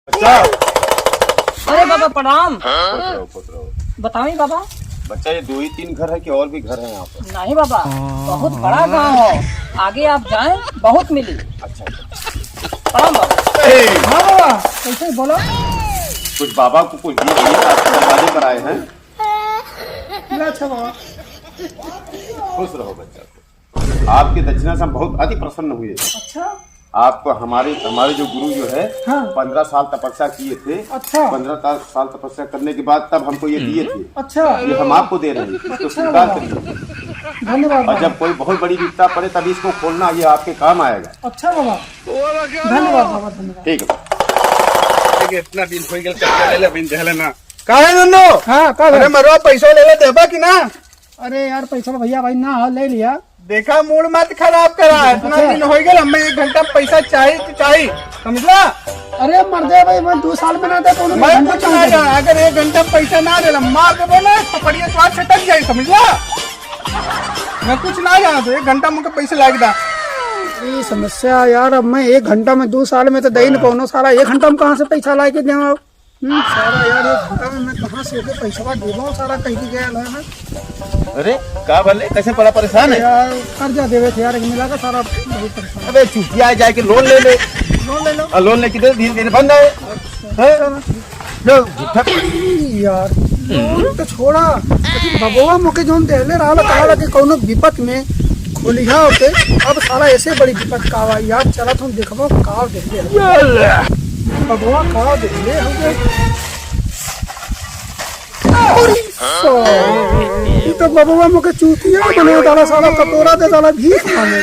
बच्चा। अरे बाबा प्रणाम। खुश रहो। बताइए बाबा। बच्चा ये 2 ही 3 घर है कि और भी घर है यहाँ पर? नहीं बाबा, बहुत बड़ा गांव है, आगे आप जाएं बहुत मिली। अच्छा। प्रणाम बाबा। हाँ बाबा, कैसे बोलो। कुछ बाबा को कुछ दिए आपके दरवाजे पर आए हैं। अच्छा बाबा। खुश रहो बच्चा। आपकी दक्षिणा से हम बहुत अति प्रसन्न हुए। अच्छा। आपको हमारे जो गुरु जो है हाँ। 15 साल तपस्या किए थे। अच्छा। 15 साल तपस्या करने के बाद तब हमको ये दिए थे। अच्छा। ये हम आपको दे रहे हैं, इसको स्वीकार करिए। धन्यवाद। और जब कोई बहुत बड़ी विपदा पड़े तभी इसको खोलना, ये आपके काम आएगा। अच्छा बाबा, धन्यवाद बाबा, धन्यवाद। ठीक है। इतना दिन हो गया ले ले बिन जहले ना का है नन्नो। हाँ का अरे मरवा पैसा ले ले देबा कि ना। अरे यार पैसा भैया भाई ना ले लिया। देखा मूड मत खराब करा, इतना दिन हो गया हमें 1 घंटा पैसा चाहिए तो चाहिए, समझला। अरे मर दे भाई, मैं 2 साल में ना दे तो मैं कुछ ना जाना, अगर 1 घंटा पैसा ना दे मार के बोले तो पड़िया स्वाद से टक जाए, समझला। मैं कुछ ना जाना तो 1 घंटा मुझे पैसे लाग दा। ये समस्या यार, अब मैं 1 घंटा में 2 साल में तो दे ही नहीं पाऊँ सारा। 1 घंटा में कहाँ से पैसा ला के देवा सारा यार। 1 घंटा में मैं कहाँ से पैसा देवा सारा, कहीं की गया है। अरे का भले कैसे बड़ा परेशान है यार, कर्जा देवे थे यार, मिला का सारा बहुत परेशान। अबे चुटिया जाए के लोन ले ले। लोन ले लो। और लोन लेके धीरे धीरे बंद है। लो झूठा यार लोन तो छोड़ा, बबुआ मुके जोन देले रहा कहा कि कोनो विपत में खोलिया होते। अब सारा ऐसे बड़ी विपत का आवा यार। चला तुम देखबो का देले बबुआ का देले हमके। ये तो बबुआ मुके चूतिया बने डाला सारा, कटोरा दे डाला भीख मांगे।